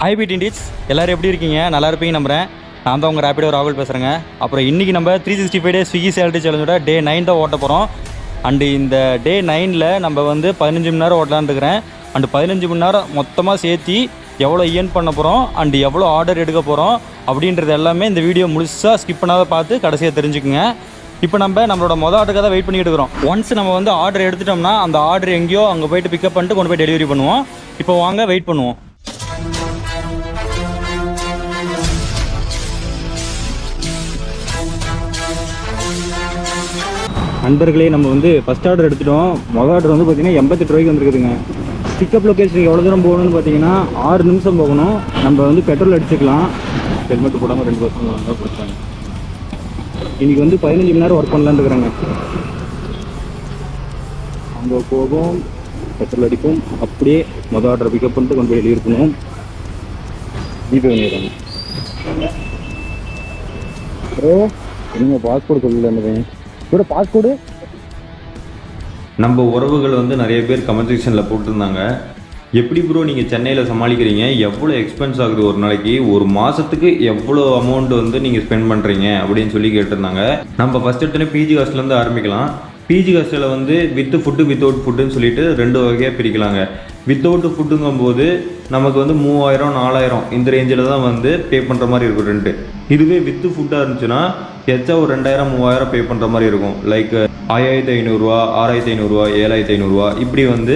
High beat இண்டிட்ஸ் எல்லோரும் எப்படி இருக்கீங்க? நல்லா இருப்பீங்க நம்புகிறேன். நான் தான் உங்கள் ரேப்பிடோ ராகுல் பேசுகிறேங்க. அப்புறம் இன்றைக்கி நம்ம 365 டேஸ் ஸ்விக்கி சேலரி சேலஞ்சோட டே 9 தான் ஓட்ட போகிறோம். அண்டு இந்த டே 9ல் நம்ம வந்து 15 மணி நேரம் ஓட்டலான்னு இருக்கிறேன். அண்டு 15 மணி நேரம் மொத்தமாக சேர்த்து எவ்வளோ இயர்ன் பண்ண போகிறோம் அண்டு எவ்வளோ ஆர்டர் எடுக்க போகிறோம் அப்படின்றது எல்லாமே இந்த வீடியோ முழுசாக ஸ்கிப் பண்ணாத பார்த்து கடைசியாக தெரிஞ்சுக்குங்க. இப்போ நம்மளோட மொதல் ஆர்டருக்காக தான் வெயிட் பண்ணிக்கிட்டு இருக்கிறோம். ஒன்ஸ் நம்ம வந்து ஆர்டர் எடுத்துட்டோம்னா அந்த ஆர்டர் எங்கேயோ அங்கே போய்ட்டு பிக்கப் பண்ணிட்டு கொண்டு போய் டெலிவரி பண்ணுவோம். இப்போ வாங்க வெயிட் பண்ணுவோம். நண்பர்களே, நம்ம வந்து ஃபஸ்ட் ஆர்டர் எடுத்துட்டோம். மொதல் ஆர்டர் வந்து பார்த்தீங்கன்னா 88 ரூபாய்க்கு வந்துருக்குதுங்க. பிக்கப் லொக்கேஷனுக்கு எவ்வளோ தூரம் போகணும்னு பார்த்தீங்கன்னா 6 நிமிஷம் போகணும். நம்ம வந்து பெட்ரோல் அடிச்சுக்கலாம். ஹெல்மெட் போடாமல் 2 பர்சன்ட் தான் கொடுத்தாங்க. இன்றைக்கி வந்து 15 மணி நேரம் ஒர்க் பண்ணலான்னு இருக்கிறாங்க. அங்கே போகும், பெட்ரோல் அடிப்போம், அப்படியே மொதல் ஆர்டரை பிக்கப் பண்ணிட்டு கொண்டு போய் டெலிவரி பண்ணுவோம். ஜிபே பண்ணிடுறாங்க. ப்ரோ, என்னங்க பாஸ்போர்ட் சொல்லல இருந்தேன் கூட பாஸ்போர்டு. நம்ம உறவுகள் வந்து நிறைய பேர் கமெண்ட் செக்ஷனில் போட்டிருந்தாங்க, எப்படி ப்ரோ நீங்கள் சென்னையில் சமாளிக்கிறீங்க, எவ்வளோ எக்ஸ்பென்ஸ் ஆகுது ஒரு நாளைக்கு, ஒரு மாதத்துக்கு எவ்வளோ அமௌண்ட் வந்து நீங்கள் ஸ்பெண்ட் பண்ணுறீங்க அப்படின்னு சொல்லி கேட்டிருந்தாங்க. நம்ம ஃபஸ்ட் எடுத்தோன்னே பிஜி ஹாஸ்டல்லேருந்து ஆரம்பிக்கலாம். பிஜி ஹாஸ்டலில் வந்து வித் ஃபுட்டு வித்தவுட் ஃபுட்டுன்னு சொல்லிட்டு 2 வகையாக பிரிக்கலாங்க. வித்தவுட் ஃபுட்டுங்கும்போது நமக்கு வந்து 3000 4000 இந்த ரேஞ்சில் தான் வந்து பே பண்ணுற மாதிரி இருக்கும் ரெண்ட்டு. இதுவே வித்து ஃபுட்டாக இருந்துச்சுன்னா எச்சா ஒரு 2000 3000 பே பண்ணுற மாதிரி இருக்கும். லைக் 5500 6500 7500 இப்படி வந்து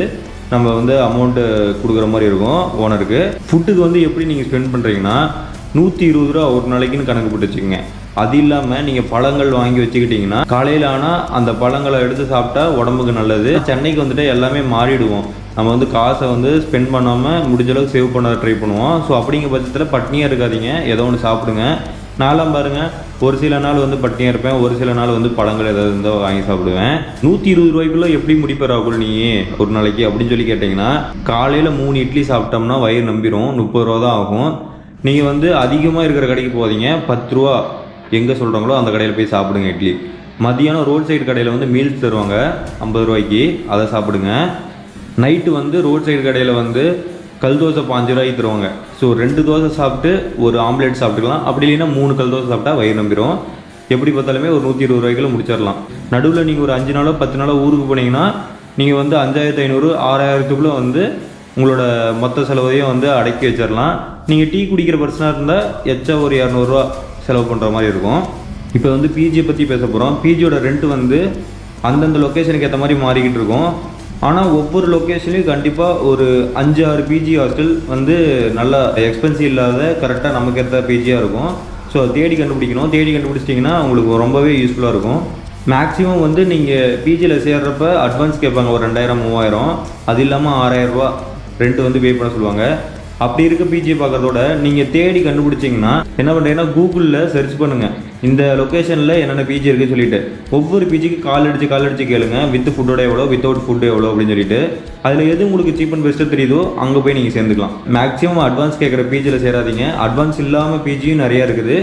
நம்ம வந்து அமௌண்ட்டு கொடுக்குற மாதிரி இருக்கும் ஓனருக்கு. ஃபுட்டுக்கு வந்து எப்படி நீங்கள் ஸ்பெண்ட் பண்ணுறீங்கன்னா 120 ரூபா ஒரு நாளைக்குன்னு கணக்கு போட்டு வச்சுக்கோங்க. அது இல்லாமல் நீங்கள் பழங்கள் வாங்கி வச்சுக்கிட்டிங்கன்னா காலையில் ஆனால் அந்த பழங்களை எடுத்து சாப்பிட்டா உடம்புக்கு நல்லது. சென்னைக்கு வந்துட்டு எல்லாமே மாறிடுவோம். நம்ம வந்து காசை வந்து ஸ்பெண்ட் பண்ணாமல் முடிஞ்சளவுக்கு சேவ் பண்ண ட்ரை பண்ணுவோம். ஸோ அப்படிங்கிற பட்சத்தில் பட்னியாக இருக்காதீங்க, ஏதோ ஒன்று சாப்பிடுங்க. நான்லாம் பாருங்கள், ஒரு சில நாள் வந்து பட்னியாக இருப்பேன், ஒரு சில நாள் வந்து பழங்கள் ஏதாவது இருந்தால் வாங்கி சாப்பிடுவேன். 120 ரூபாய்க்குள்ளே எப்படி முடிப்ப ராகுல் நீ ஒரு நாளைக்கு அப்படின்னு சொல்லி கேட்டிங்கன்னா, காலையில் 3 இட்லி சாப்பிட்டோம்னா வயிறு நம்பிடும், 30 ரூபா தான் ஆகும். நீங்கள் வந்து அதிகமாக இருக்கிற கடைக்கு போகாதீங்க, 10 ரூபா எங்கே சொல்கிறாங்களோ அந்த கடையில் போய் சாப்பிடுங்க இட்லி. மதியானம் ரோட் சைடு கடையில் வந்து மீல்ஸ் தருவாங்க 50 ரூபாய்க்கு, அதை சாப்பிடுங்க. நைட்டு வந்து ரோட் சைடு கடையில் வந்து கல் தோசை 5 ரூபாய்க்கு தருவாங்க. ஸோ 2 தோசை சாப்பிட்டு ஒரு ஆம்லேட் சாப்பிட்டுக்கலாம். அப்படி இல்லைன்னா 3 கல் தோசை சாப்பிட்டா வயிறு நம்பிடும். எப்படி பார்த்தாலுமே ஒரு 120 ரூபாய்க்குள்ள முடிச்சிடலாம். நடுவில் நீங்கள் ஒரு 5 நாளோ 10 நாளோ ஊருக்கு போனீங்கன்னா நீங்கள் வந்து 5500 6000க்குள்ளே வந்து உங்களோட மொத்த செலவையும் வந்து அடக்கி வச்சிடலாம். நீங்கள் டீ குடிக்கிற பர்சனாக இருந்தால் எச்சா ஒரு 200 ரூபா செலவு பண்ணுற மாதிரி இருக்கும். இப்போ வந்து பிஜியை பற்றி பேச போகிறோம். பிஜியோட ரெண்ட் வந்து அந்தந்த லொக்கேஷனுக்கு ஏற்ற மாதிரி மாறிக்கிட்டு இருக்கும். ஆனால் ஒவ்வொரு லொக்கேஷன்லையும் கண்டிப்பாக ஒரு 5-6 பிஜி ஹாஸ்டல் வந்து நல்லா எக்ஸ்பென்சிவ் இல்லாத கரெக்டாக நமக்கு ஏற்ற பிஜியாக இருக்கும். ஸோ தேடி கண்டுபிடிக்கணும். தேடி கண்டுபிடிச்சிட்டிங்கன்னா உங்களுக்கு ரொம்பவே யூஸ்ஃபுல்லாக இருக்கும். மேக்ஸிமம் வந்து நீங்கள் பிஜியில் சேர்றப்ப அட்வான்ஸ் கேட்பாங்க ஒரு 2000 3000. அது இல்லாமல் 6000 ரூபா ரெண்ட் வந்து பே பண்ண சொல்லுவாங்க. அப்படி இருக்க பிஜி பார்க்குறதோட நீங்கள் தேடி கண்டுபிடிச்சிங்கன்னா என்ன பண்ணுறீங்கன்னா கூகுளில் சர்ச் பண்ணுங்கள், இந்த லொக்கேஷனில் என்னென்ன பிஜி இருக்குன்னு சொல்லிட்டு ஒவ்வொரு பிஜிக்கு கால் அடித்து கேளுங்க, வித் ஃபுட்டோட எவ்வளோ, வித்தவுட் ஃபுட்டு எவ்வளோ அப்படின்னு சொல்லிட்டு. அதில் எது உங்களுக்கு சீப் அண்ட் பெஸ்ட்டு தெரியுதோ அங்கே போய் நீங்கள் சேர்ந்துக்கலாம். மேக்ஸிமம் அட்வான்ஸ் கேட்குற பிஜியில் சேராதீங்க. அட்வான்ஸ் இல்லாமல் பிஜியும் நிறையா இருக்குது,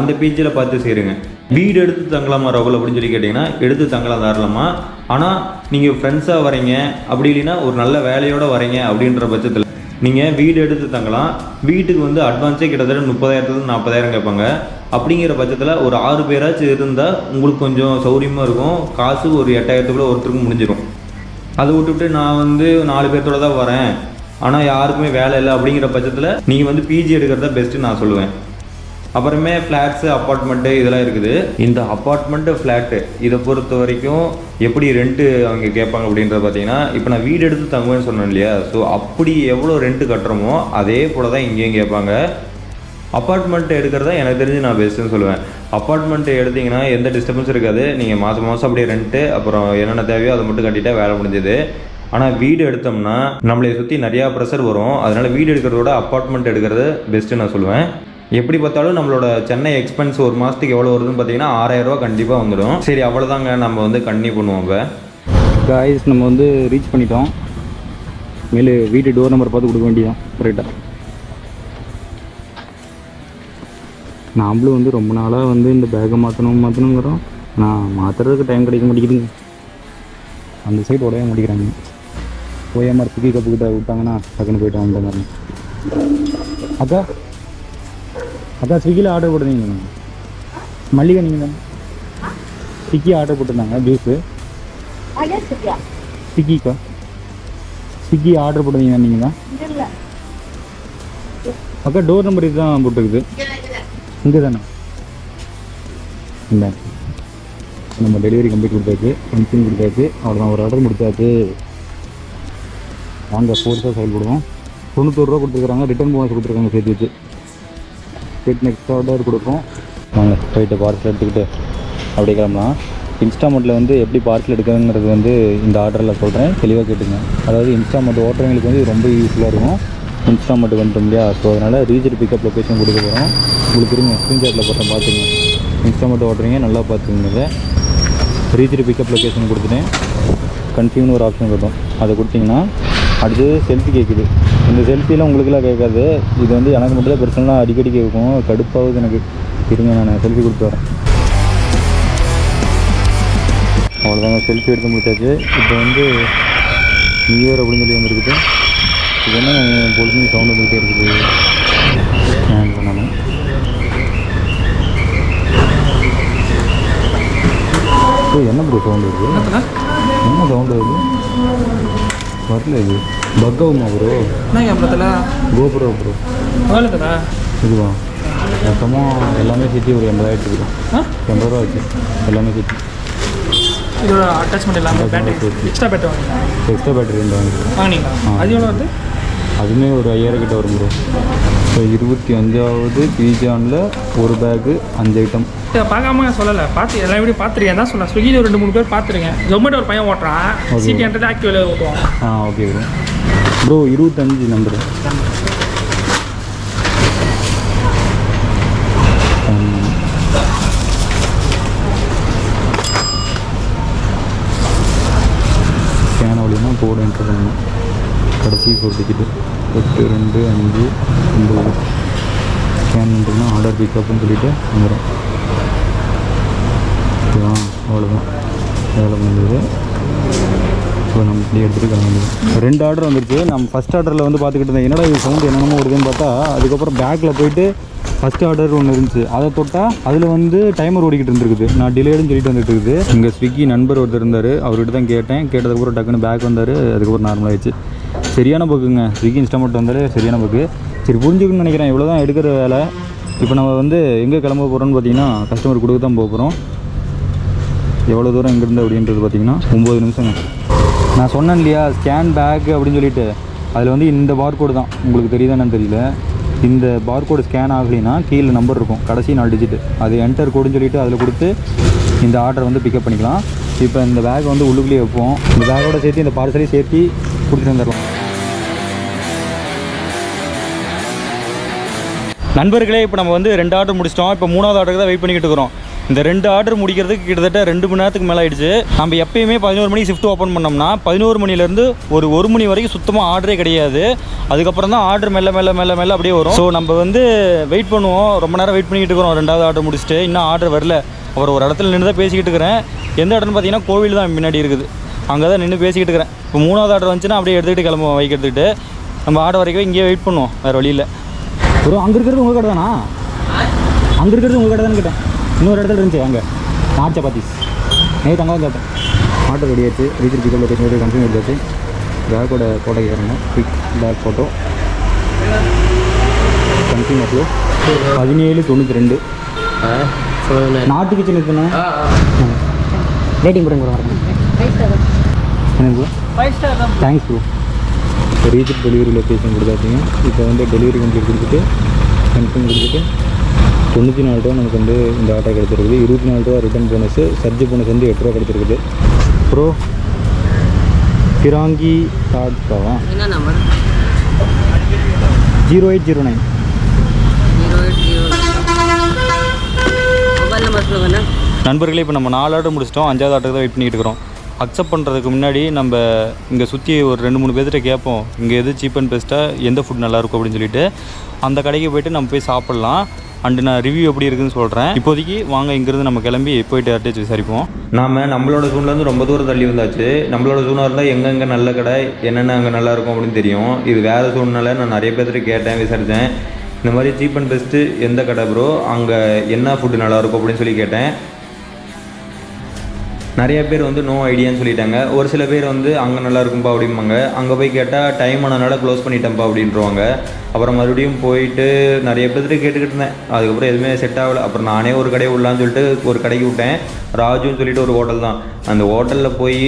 அந்த பிஜியில் பார்த்து சேருங்க. வீடு எடுத்து தங்கலாமா ராகுல் அப்படின்னு சொல்லி கேட்டிங்கன்னா எடுத்து தங்கலாம் தாராளமாக. ஆனால் நீங்கள் ஃப்ரெண்ட்ஸாக வரீங்க, அப்படி இல்லைன்னா ஒரு நல்ல வேலையோடு வரீங்க அப்படின்ற பட்சத்தில் நீங்கள் வீடு எடுத்து தங்கலாம். வீட்டுக்கு வந்து அட்வான்ஸே கிட்டத்தட்ட 30,000 40,000 கேட்பாங்க. அப்படிங்கிற பட்சத்தில் ஒரு 6 பேராச்சும் இருந்தால் உங்களுக்கு கொஞ்சம் சௌரியமாக இருக்கும். காசு ஒரு 8000க்குள்ளே ஒருத்தருக்கு முடிஞ்சிடும். அதை விட்டுவிட்டு நான் வந்து 4 பேர்த்தோடு தான் வரேன், ஆனால் யாருக்குமே வேலை இல்லை அப்படிங்கிற பட்சத்தில் நீங்கள் வந்து பிஜி எடுக்கிறதா பெஸ்ட்டு நான் சொல்லுவேன். அப்புறமே ஃப்ளாட்ஸு அப்பார்ட்மெண்ட்டு இதெல்லாம் இருக்குது. இந்த அப்பார்ட்மெண்ட்டு ஃப்ளாட்டு இதை பொறுத்த வரைக்கும் எப்படி ரெண்ட்டு அவங்க கேட்பாங்க அப்படின்றத பார்த்தீங்கன்னா, இப்போ நான் வீடு எடுத்து தங்குவேன்னு சொன்னேன் இல்லையா, ஸோ அப்படி எவ்வளோ ரெண்ட்டு கட்டுறோமோ அதே போல் தான் இங்கேயும் கேட்பாங்க. அப்பார்ட்மெண்ட்டு எடுக்கிறதா எனக்கு தெரிஞ்சு நான் பெஸ்ட்டுன்னு சொல்லுவேன். அப்பார்ட்மெண்ட்டு எடுத்திங்கன்னா எந்த டிஸ்டர்பன்ஸும் இருக்காது. நீங்கள் மாதம் அப்படியே ரெண்ட்டு அப்புறம் என்னென்ன தேவையோ அதை மட்டும் கட்டிட்டா வேலை முடிஞ்சது. ஆனால் வீடு எடுத்தோம்னா நம்மளை சுற்றி நிறையா ப்ரெஷர் வரும். அதனால் வீடு எடுக்கிறதோட அப்பார்ட்மெண்ட் எடுக்கிறது பெஸ்ட்டு நான் சொல்லுவேன். எப்படி பார்த்தாலும் நம்மளோட சென்னை எக்ஸ்பென்ஸ் ஒரு மாதத்துக்கு எவ்வளோ வருதுன்னு பார்த்தீங்கன்னா 6000 ரூபா கண்டிப்பாக வந்துடும். சரி, அவ்வளோதாங்க, நம்ம வந்து கண்டினியூ பண்ணுவோம். இப்போ காய்ஸ் நம்ம வந்து ரீச் பண்ணிட்டோம். மேலே வீட்டு டோர் நம்பர் பார்த்து கொடுக்க வேண்டியதான் கரெக்டாக. நாமளும் வந்து ரொம்ப நாளாக வந்து இந்த பேக்கை மாற்றணுங்கிறோம். நான் மாற்றுறதுக்கு டைம் கிடைக்க மாட்டேங்குதுங்க. அந்த சைடு உடைய முடிக்கிறாங்க. போய் மாதிரி தூக்கி கப்புக்கிட்ட விட்டாங்கன்னா டக்குன்னு போயிட்டு வந்த மாதிரி. அக்கா அக்கா ஸ்விக்கியில் ஆர்டர் போட்டிருந்தீங்க மல்லிகை நீங்கள் தானே ஸ்விக்கி ஆர்டர் போட்டிருந்தாங்க ஜூஸு ஸ்விக்கிக்கா ஸ்விக்கி ஆர்டர் போட்டிருந்தீங்க நீங்கள் தான் அக்கா டோர் நம்பர் இதுதான் போட்டுருக்குது இங்கே தானே இல்லை நம்ம டெலிவரி கம்ப்ளீட் கொடுத்தாச்சு கன்ஃபியூம் கொடுத்தாச்சு அவ்வளோதான் ஒரு ஆர்டர் முடிச்சாச்சு வாங்க ஃபோர்ஸாக செயல்படுவோம் 90 ரூபா கொடுத்துருக்குறாங்க ரிட்டர்ன் போனஸ் கொடுத்துருக்காங்க சேர்த்து வச்சு சேர்த்து நெக்ஸ்ட் ஆர்டர் கொடுப்போம் வாங்க போயிட்டு பார்சல் எடுத்துக்கிட்டு அப்படியே கிளம்பலாம் இன்ஸ்டாமெண்ட்டில் வந்து எப்படி பார்சல் எடுக்கிறதுங்கிறது வந்து இந்த ஆர்டரில் சொல்கிறேன் தெளிவாக கேட்டுங்க அதாவது இன்ஸ்டாமெண்ட் ஓட்டுறவங்களுக்கு வந்து ரொம்ப யூஸ்ஃபுல்லாக இருக்கும் இன்ஸ்டாமெண்ட் வந்துடும் இல்லையா ஸோ அதனால் ரீஜர் பிக்கப் லொக்கேஷன் கொடுக்க போகிறோம் உங்களுக்கு இருங்க ஸ்க்ரீன்ஷாட்டில் போட்டேன் பார்த்துங்க இன்ஸ்டாமெண்ட் ஓட்டுறீங்க நல்லா பார்த்துங்க ரீஜர் பிக்கப் லொக்கேஷன் கொடுத்துட்டேன் கன்ஃபியூம்னு ஒரு ஆப்ஷன் வரும் அதை கொடுத்தீங்கன்னா அடுத்து செல்ஃபி கேட்குது இந்த செல்ஃபிலாம் உங்களுக்குலாம் கேட்காது இது வந்து எனக்கு மட்டும் தான் பர்சனலாக அடிக்கடி கேட்கும் கடுப்பாகுது எனக்கு இருங்க நான் செல்ஃபி கொடுத்து வரேன் அவ்வளோதாங்க செல்ஃபி எடுத்து முடிச்சாச்சு இப்போ வந்து நியூ இயர் அப்படின்னு சொல்லி வந்துருக்குது இது என்ன பொழுதுமே சவுண்ட் வந்துக்கிட்டே இருக்குது ஸ்கேன் பண்ணணும் ஓ என்ன ப்ரோ சவுண்டு இருக்குது என்ன சவுண்டு வருது வரல இது பக்காவுமா ப்ரோ கோபுரோ ப்ரோ இதுவா மொத்தமாக எல்லாமே சேர்த்து ஒரு 80,000 ப்ரோ 80 ரூபா ஆச்சு எல்லாமே சேர்த்து இதோட அட்டாச்மெண்ட் இல்லாமல் பேட்டரி எக்ஸ்ட்ரா பேட்டரி ரெண்டு வாங்கினீங்களா அது எவ்வளோ வருது அதுவுமே ஒரு 5000 கிட்ட வரும் ப்ரோ ஸோ 25வது பீஜானில் ஒரு பேக்கு 5 ஐட்டம் பார்க்காம சொல்லலை பார்த்து எல்லா வீடியோ பார்த்துருக்கேன் தான் சொன்னேன் ஸ்விக்கியில் ஒரு 2-3 பேர் பார்த்துருக்கேன் ஜொமேட்டோ ஒரு பையன் ஓட்டுறான் சிடி ஹண்ட்ரட் ஆக்டிவில் ஓட்டுவான் okay bro bro 25 number scan வழினா கோடு என்ட்ரு பண்ணணும் கடைசி 4 டிஜிட்டு 8, 2, 5, 9 ஸ்கேன் பண்ணுறதுனா ஆர்டர் பிக்கப்னு சொல்லிவிட்டு வந்துடும் ஓகேவா அவ்வளோதான் வேலை முடிஞ்சது இப்போ நம்ம இப்படி எடுத்துகிட்டு கிளம்பிடுவோம் 2 ஆர்டர் வந்துருச்சு நம்ம ஃபஸ்ட் ஆர்டரில் வந்து பார்த்துக்கிட்டு இருந்தேன் என்னடா இது சவுண்ட் என்னென்னமோ வருதுன்னு பார்த்தா அதுக்கப்புறம் பேக்கில் போயிட்டு ஃபஸ்ட் ஆர்டர் ஒன்று இருந்துச்சு அதை தொட்டால் அதில் வந்து டைமர் ஓடிக்கிட்டு இருந்துருக்குது நான் டிலேடுன்னு சொல்லிட்டு வந்துட்டு இருக்குது இங்கே ஸ்விக்கி நண்பர் ஒருத்தர் இருந்தார் அவர்கிட்ட தான் கேட்டதுக்கப்புறம் டக்குன்னு பேக் வந்தார் அதுக்கப்புறம் நார்மலாகிடுச்சு சரியான பக்குங்க ஸ்விக்கி இன்ஸ்டாமெண்ட் வந்தாலே சரியான பக்கு சரி புரிஞ்சுக்கணும்னு நினைக்கிறேன் இவ்வளோ தான் எடுக்கிற வேலை இப்போ நம்ம வந்து எங்கே கிளம்ப போகிறோன்னு பார்த்தீங்கன்னா கஸ்டமர் கொடுக்க தான் போக போகிறோம் எவ்வளோ தூரம் எங்கேருந்து அப்படின்றது பார்த்தீங்கன்னா 9 நிமிஷங்க நான் சொன்னேன் இல்லையா ஸ்கேன் பேக் அப்படின்னு சொல்லிட்டு அதில் வந்து இந்த பார்கோடு தான் உங்களுக்கு தெரியுதானு தெரியல இந்த பார்கோடு ஸ்கேன் ஆகலைன்னா கீழே நம்பர் இருக்கும் கடைசி 4 டிஜிட்டு அது என்டர் கோடுன்னு சொல்லிட்டு அதில் கொடுத்து இந்த ஆர்டர் வந்து பிக்கப் பண்ணிக்கலாம் இப்போ இந்த பேக் வந்து உள்ளுக்குள்ளேயே வைப்போம் இந்த பேக்கோட சேர்த்து இந்த பார்சலையும் சேர்த்து கொடுத்துட்டு வந்துடலாம் நண்பர்களே இப்போ நம்ம வந்து 2 ஆர்டர் முடிச்சிட்டோம் இப்போ 3வது ஆர்டருக்கு தான் வெயிட் பண்ணிக்கிட்டு இருக்கிறோம் இந்த 2 ஆர்டர் முடிக்கிறதுக்கு கிட்டத்தட்ட 2 மணி நேரத்துக்கு மேலே ஆயிடுச்சு நம்ம எப்பயுமே 11 மணிக்கு ஷிஃப்ட் ஓப்பன் பண்ணோம்னா 11 மணிலேருந்து ஒரு 1 மணி வரைக்கும் சுத்தமாக ஆர்டரே கிடையாது அதுக்கப்புறம் தான் ஆர்டர் மெல்ல அப்படியே வரும் ஸோ நம்ம வந்து வெயிட் பண்ணுவோம் ரொம்ப நேரம் வெயிட் பண்ணிக்கிட்டு இருக்கிறோம் 2வது ஆர்டர் முடிச்சுட்டு இன்னும் ஆர்டர் வரல அப்புறம் ஒரு இடத்துல நின்று தான் பேசிக்கிட்டு இருக்கிறேன் எந்த இடம்னு பார்த்தீங்கன்னா கோவில் தான் முன்னாடி இருக்குது அங்கே தான் நின்று பேசிக்கிட்டு இருக்கிறேன் இப்போ 3வது ஆர்டர் வந்துச்சுன்னா அப்படியே எடுத்துக்கிட்டு கிளம்புவோம் வைக் எடுத்துக்கிட்டு நம்ம ஆர்டர் வரைக்கும் இங்கேயே வெயிட் பண்ணுவோம் வேறு வழியில் ப்ரோ அங்கே இருக்கிறது உங்கள் கடை தானா அங்கே இருக்கிறது உங்கள் கடை தானே கேட்டேன் இன்னொரு இடத்துல இருந்துச்சு அங்கே நாட் சப்பாத்திஸ் நேற்று அங்கே தான் கேட்டேன் ஆர்டர் ரெடி ஆச்சு ரீச்சர் பிக்கப் லொக்கேஷன் கன்ஃபார்ம் எடுத்தாச்சு பேக்கோட ஃபோட்டோ கேட்குறாங்க பிக் பேக் ஃபோட்டோ கன்ஃபார்ம் அப்லோ 1792 நாட்டு கிச்சன் இருக்குண்ணா ரேட்டிங் போடுங்க ப்ரோ என்ன ப்ரோ 5 ஸ்டார் தான் தேங்க்ஸ் ப்ரோ ரீச்சர் டெலிவரி லொக்கேஷன் கொடுத்தாச்சுங்க இப்போ வந்து டெலிவரி கம்ப்ளீட் கொடுத்துட்டு கன்ஃபார்ம் கொடுத்துட்டு 94 ரூபா நமக்கு வந்து இந்த ஆட்டோ கிடச்சிருக்குது 24 ரூபா ரிட்டர்ன் போனஸு சர்ஜ் போனஸ் வந்து 8 ரூபா கிடச்சிருக்குது ப்ரோ பிராங்கி டாட்காவா என்ன நம்பர் 0809 மொபைல் நம்பர் சொல்லுங்கண்ணா நண்பர்களே இப்போ நம்ம 4 ஆர்டர் முடிச்சிட்டோம் 5வது ஆர்டர் தான் வெயிட் பண்ணிக்கிட்டு இருக்கிறோம் அக்செப்ட் பண்ணுறதுக்கு முன்னாடி நம்ம இங்கே சுற்றி ஒரு 2-3 பேர்கிட்ட கேட்போம் இங்கே எது சீப் அண்ட் பெஸ்ட்டாக எந்த ஃபுட் நல்லாயிருக்கும் அப்படின்னு சொல்லிட்டு அந்த கடைக்கு போய்ட்டு நம்ம போய் சாப்பிட்லாம் அண்டு நான் ரிவ்யூ எப்படி இருக்குதுன்னு சொல்கிறேன். இப்போதைக்கு வாங்க இங்கேருந்து நம்ம கிளம்பி போயிட்டு யார்ட்டேச்சு விசாரிப்போம். நம்மளோட ஜூன்லேருந்து ரொம்ப தூரம் தள்ளி வந்தாச்சு. நம்மளோட ஜூனாக இருந்தால் எங்கெங்கே நல்ல கடை என்னென்ன அங்கே நல்லா இருக்கும் அப்படின்னு தெரியும். இது வேறு சூழ்நிலை. நான் நிறைய பேர்கிட்ட கேட்டேன், விசாரித்தேன். இந்த மாதிரி சீப் அண்ட் பெஸ்ட்டு எந்த கடை ப்ரோ, அங்கே என்ன ஃபுட்டு நல்லாயிருக்கும் அப்படின்னு சொல்லி கேட்டேன். நிறைய பேர் வந்து நோ ஐடியான்னு சொல்லிட்டாங்க. ஒரு சில பேர் வந்து அங்கே நல்லா இருக்கும்பா அப்படிம்பாங்க. அங்கே போய் கேட்டால் டைம் ஆனதுனால க்ளோஸ் பண்ணிட்டேன்ப்பா அப்படின்றவாங்க. அப்புறம் மறுபடியும் போயிட்டு நிறைய பேர்கிட்ட கேட்டுக்கிட்டு இருந்தேன். அதுக்கப்புறம் எதுவுமே செட் ஆகலை. அப்புறம் நானே ஒரு கடையை விடலான்னு சொல்லிட்டு ஒரு கடைக்கு விட்டேன். ராஜுன்னு சொல்லிட்டு ஒரு ஹோட்டல் தான். அந்த ஹோட்டலில் போய்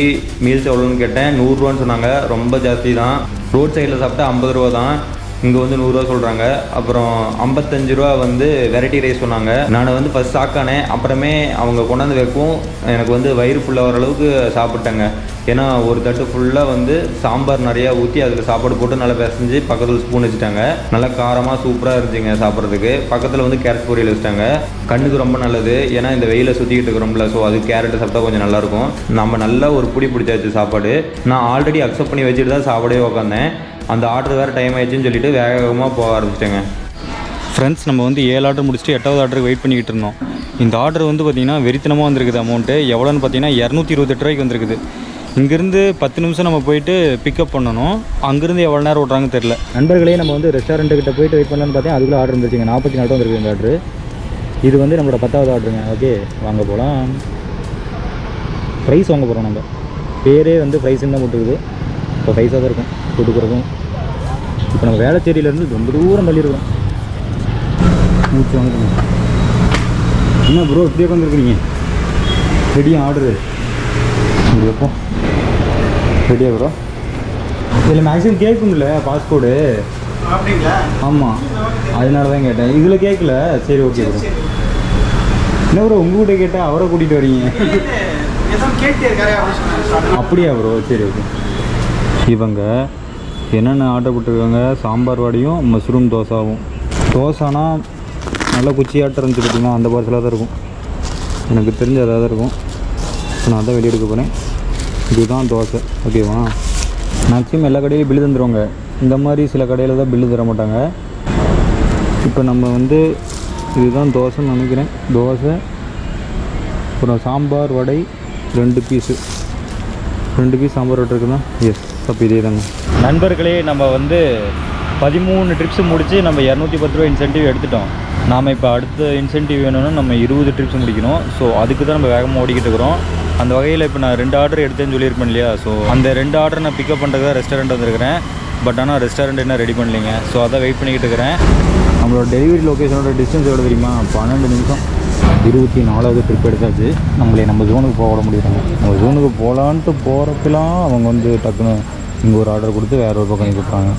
மீல்ஸ் எவ்வளோன்னு கேட்டேன். 100 ரூபான்னு சொன்னாங்க. ரொம்ப ஜாஸ்தி தான். ரோட் சைடில் சாப்பிட்டா 50 ரூபா தான், இங்கே வந்து 100 ரூபா சொல்கிறாங்க. அப்புறம் 55 ரூபா வந்து வெரைட்டி ரைஸ் சொன்னாங்க. நான் வந்து ஃபஸ்ட் ஷாக்கானேன். அப்புறமே அவங்க கொண்டாந்து வைக்கும் எனக்கு வந்து வயிறு ஃபுல்லாக வர அளவுக்கு சாப்பிட்டேங்க. ஏன்னா ஒரு தட்டு ஃபுல்லாக வந்து சாம்பார் நிறையா ஊற்றி அதில் சாப்பாடு போட்டு நல்லா பிசைஞ்சு பக்கத்தில் ஸ்பூன் வச்சுட்டாங்க. நல்லா காரமாக சூப்பராக இருந்துச்சுங்க சாப்பிட்றதுக்கு. பக்கத்தில் வந்து கேரட் பொரியல் வச்சுட்டாங்க. கண்ணுக்கு ரொம்ப நல்லது. ஏன்னா இந்த வெயிலை சுற்றிக்கிட்டு இருக்கிறோம்ல, ஸோ அது கேரட்டு சாப்பிட்டா கொஞ்சம் நல்லாயிருக்கும். நம்ம நல்லா ஒரு பிடி பிடிச்சாச்சு சாப்பாடு. நான் ஆல்ரெடி அக்செப்ட் பண்ணி வச்சுட்டு தான் சாப்பாடே உட்காந்தேன். அந்த ஆர்டர் வேறு டைம் ஆயிடுச்சுன்னு சொல்லிட்டு வேகமாக போக ஆரம்பிச்சிட்டேங்க. ஃப்ரெண்ட்ஸ், நம்ம வந்து 7 ஆர்டர் முடிச்சுட்டு 8வது ஆர்டருக்கு வெயிட் பண்ணிக்கிட்டு இருந்தோம். இந்த ஆர்டர் வந்து பார்த்திங்கன்னா வெறித்தனமாக வந்திருக்குது. அமௌண்ட்டு எவ்வளோன்னு பார்த்தீங்கன்னா 228 ரூபாய்க்கு வந்திருக்குது. இங்கேருந்து 10 நிமிஷம் நம்ம போயிட்டு பிக்கப் பண்ணணும். அங்கேருந்து எவ்வளோ நேரம் ஓட்டுறாங்கன்னு தெரில. நண்பர்களே, நம்ம வந்து ரெஸ்டாரண்ட்டுக்கிட்ட போயிட்டு வெயிட் பண்ணலான்னு பார்த்தேன். அதுக்குள்ளே ஆர்டர் வந்துருச்சுங்க. 44 வந்துருக்கு இந்த ஆர்டரு. இது வந்து நம்மளோட 10வது ஆர்டருங்க. ஓகே, வாங்க போகலாம். ப்ரைஸ் வாங்க போகிறோம். நம்ம பேரே வந்து ப்ரைஸுன்னு தான் போட்டுருக்குது. இப்போ ப்ரைஸாக தான் இருக்கும் கொடுக்குறதும். இப்போ நம்ம வேளச்சேரியிலேருந்து ரொம்ப தூரம் தள்ளியிருக்கோம். மூச்சு வாங்கிக்கோங்க. என்ன ப்ரோ இப்படியே வந்துருக்குறீங்க? ரெடியாக ஆர்டரு இது எப்போ ரெடியாக ப்ரோ? இதில் மேக்ஸிமம் கேட்கும்ல பாஸ்போர்டு அப்படிங்களா? ஆமாம், அதனால தான் கேட்டேன். இதில் கேட்கல. சரி, ஓகே ப்ரோ. என்ன ப்ரோ உங்கள்கிட்ட கேட்டால் அவரை கூட்டிகிட்டு வரீங்க? அப்படியா ப்ரோ? சரி, ஓகே. இவங்க என்னென்ன ஆர்டர் போட்டிருக்காங்க? சாம்பார் வடையும் மஷ்ரூம் தோசாவும். தோசானா நல்லா குச்சியாட்டம் இருந்துச்சு பார்த்தீங்கன்னா, அந்த பார்சலாக தான் இருக்கும். எனக்கு தெரிஞ்ச அதாக தான் இருக்கும். இப்போ நான் தான் வெளியே எடுக்க போகிறேன். இதுதான் தோசை. ஓகேவா? மேக்ஸிமம் எல்லா கடையிலையும் பில்லு தந்துடுவாங்க. இந்த மாதிரி சில கடையில் தான் பில்லு தர மாட்டாங்க. இப்போ நம்ம வந்து இதுதான் தோசைன்னு நினைக்கிறேன். தோசை, அப்புறம் சாம்பார் வடை 2 பீஸு. 2 பீஸ் சாம்பார் வடை இருக்குதா? எஸ், அப்போ இதே தாங்க. நண்பர்களே, நம்ம வந்து 13 ட்ரிப்ஸ் முடித்து நம்ம 210 ரூபா இன்சென்டிவ் எடுத்துட்டோம். நாம் இப்போ அடுத்த இன்சென்டிவ் வேணும்னா நம்ம 20 ட்ரிப்ஸ் முடிக்கணும். ஸோ அதுக்கு தான் நம்ம வேகமாக ஓடிக்கிட்டு இருக்கிறோம். அந்த வகையில் இப்போ நான் 2 ஆர்டர் எடுத்தேன்னு சொல்லியிருப்பேன் இல்லையா? ஸோ அந்த 2 ஆர்டர் நான் பிக்கப் பண்ணுறதுக்காக ரெஸ்டாரண்ட் வந்திருக்கிறேன். பட் ஆனால் ரெஸ்டாரண்ட் என்ன ரெடி பண்ணலைங்க. ஸோ அதான் வெயிட் பண்ணிக்கிட்டு இருக்கிறேன். நம்மளோட டெலிவரி லொக்கேஷனோட டிஸ்டன்ஸ் எவ்வளோ தெரியுமா? 12 நிமிஷம். 24வது ட்ரிப் எடுத்தாச்சு. நம்ம ஜோனுக்கு போக முடியறாங்க. நம்ம ஜோனுக்கு போகலான்ட்டு போகிறப்பெல்லாம் அவங்க வந்து டக்குன்னு இங்கே ஒரு ஆர்டர் கொடுத்து வேற ஒரு பக்கம் கொடுக்குறாங்க.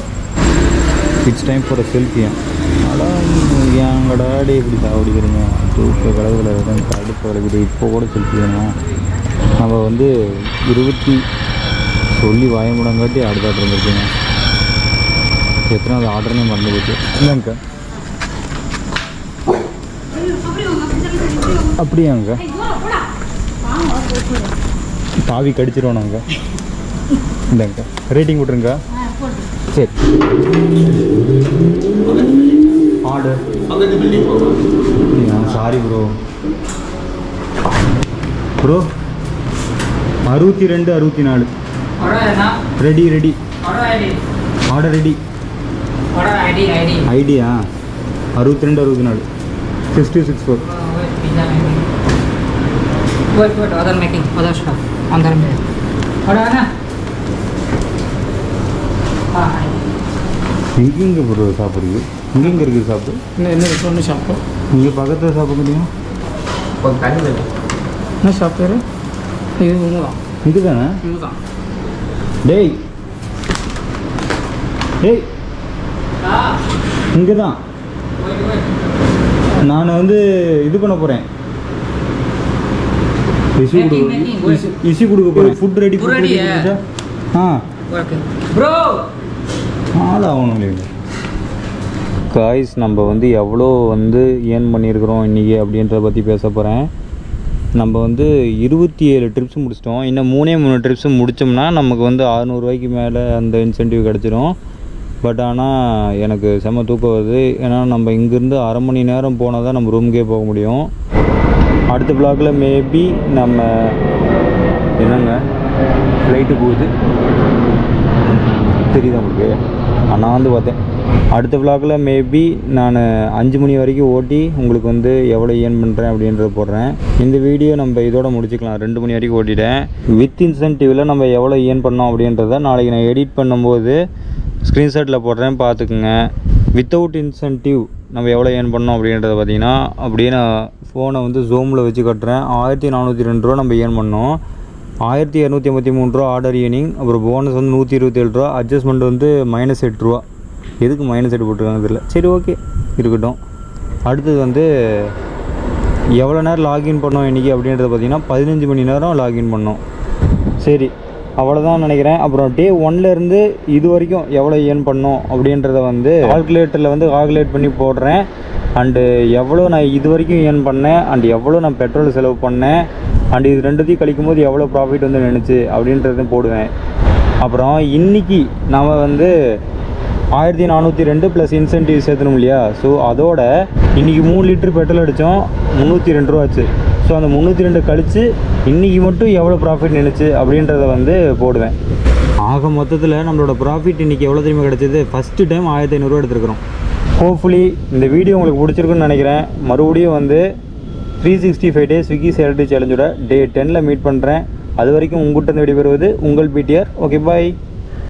It's time for selfie. அதனால் என் டாடி இப்படி சாப்பிடுக்கிறீங்க தூக்க கலவுகளை அடுப்பு வளர்க்குது. இப்போ கூட செல்ஃபி வேணும். நம்ம வந்து 20 சொல்லி வாயமுடங்காட்டி அடுத்த ஆர்டர் வந்துருக்குங்க. எத்தனாவது ஆர்டர்னே மறந்து போச்சு. இல்லைங்க அப்படியாங்க? தாவி கடிச்சிருவோம் நாங்கள். இல்லைங்க, ரேட்டிங் விட்ருங்க. சரி, order. Sorry bro. 62 64 ready. Order ready. Idea 62 64 6264. Wait, other making, other stuff. On the minute. Order na. எங்கெங்கே ப்ரோ சாப்பிடுது? இங்கெங்கே இருக்குது சாப்பிடு? என்ன ஒன்று சாப்பிடும். நீங்கள் பக்கத்தில் சாப்பிட முடியும்? என்ன சாப்பிட்றாரு? இது ஒன்று தான். இதுதானே? இதுதான். டேய் இங்கே தான். நான் வந்து இது பண்ண போகிறேன். இசி கொடுக்க போகிறேன். Food ready. ஆ Bro. ஆள் ஆகணும் இல்லைங்க. காய்ஸ், நம்ம வந்து எவ்வளோ வந்து ஏர்ன் பண்ணியிருக்கிறோம் இன்றைக்கி அப்படின்றத பற்றி பேச போகிறேன். நம்ம வந்து 27 ட்ரிப்ஸ் முடிச்சிட்டோம். இன்னும் 3 ட்ரிப்ஸ் முடித்தோம்னா நமக்கு வந்து 600 ரூபாய்க்கு மேலே அந்த இன்சென்டிவ் கிடச்சிரும். பட் ஆனால் எனக்கு செம்ம தூக்கம் வருது. ஏன்னா நம்ம இங்கேருந்து அரை மணி நேரம் போனால் தான் நம்ம ரூமுக்கே போக முடியும். அடுத்த வ்ளாகில் மேபி நம்ம என்னங்க ஃப்ளைட்டு போகுது தெரியுது உங்களுக்கு. நான் வந்து பார்த்தேன். அடுத்த வ்ளாகில் மேபி நான் 5 மணி வரைக்கும் ஓட்டி உங்களுக்கு வந்து எவ்வளோ ஏர்ன் பண்ணுறேன் அப்படின்றத போடுறேன். இந்த வீடியோ நம்ம இதோட முடிச்சுக்கலாம். 2 மணி வரைக்கும் ஓட்டிட்டேன். வித் இன்சென்டிவில் நம்ம எவ்வளோ ஏர்ன் பண்ணோம் அப்படின்றத நாளைக்கு நான் எடிட் பண்ணும்போது ஸ்க்ரீன்ஷாட்டில் போடுறேன், பார்த்துக்குங்க. வித்தவுட் இன்சென்டிவ் நம்ம எவ்வளோ ஏர்ன் பண்ணோம் அப்படின்றத பார்த்தீங்கன்னா அப்படியே நான் ஃபோனை வந்து ஜூமில் வச்சு கட்டுறேன். 1402 ரூபா நம்ம ஏர்ன் பண்ணோம். 1253 ரூபா ஆர்டர் ஏர்னிங். அப்புறம் போனஸ் வந்து 127 ரூபா. அட்ஜஸ்ட்மெண்ட் வந்து -8 ரூபா. எதுக்கு -8 போட்டிருக்காங்க தெரியல. சரி ஓகே இருக்கட்டும். அடுத்தது வந்து எவ்வளோ நேரம் லாகின் பண்ணோம் இன்றைக்கி அப்படின்றத பார்த்திங்கன்னா 15 மணி நேரம் லாகின் பண்ணோம். சரி அவ்வளோதான் நினைக்கிறேன். அப்புறம் டே 1லேருந்து இது வரைக்கும் எவ்வளோ ஏர்ன் பண்ணோம் அப்படின்றத வந்து கால்குலேட்டரில் வந்து கால்குலேட் பண்ணி போடுறேன். அண்டு எவ்வளோ நான் இது வரைக்கும் ஏர்ன் பண்ணேன், அண்டு எவ்வளோ நான் பெட்ரோல் செலவு பண்ணேன், அண்டு இது ரெண்டுத்தையும் கழிக்கும் போது எவ்வளோ ப்ராஃபிட் வந்து நினச்சி அப்படின்றதையும் போடுவேன். அப்புறம் இன்றைக்கி நம்ம வந்து 1402 ப்ளஸ் இன்சென்டிவ் சேர்த்தணும் இல்லையா. ஸோ அதோட இன்றைக்கி 3 லிட்டர் பெட்ரோல் அடித்தோம், 302 ரூபா ஆச்சு. ஸோ அந்த 302 கழித்து இன்றைக்கி மட்டும் எவ்வளோ ப்ராஃபிட் நினச்சி அப்படின்றத வந்து போடுவேன். ஆக மொத்தத்தில் நம்மளோட ப்ராஃபிட் இன்றைக்கி எவ்வளோ தெரியுமா கிடச்சிது? ஃபஸ்ட்டு டைம் 1500 ரூபா எடுத்துருக்குறோம். ஹோப்ஃபுல்லி இந்த வீடியோ உங்களுக்கு பிடிச்சிருக்குன்னு நினைக்கிறேன். மறுபடியும் வந்து 365 டேஸ் ஸ்விக்கி சேலரி சேலஞ்சோட டே 10ல் மீட் பண்ணுறேன். அது வரைக்கும் உங்கள்கிட்ட விடைபெறுவது உங்கள் பிடிஆர். Okay bye.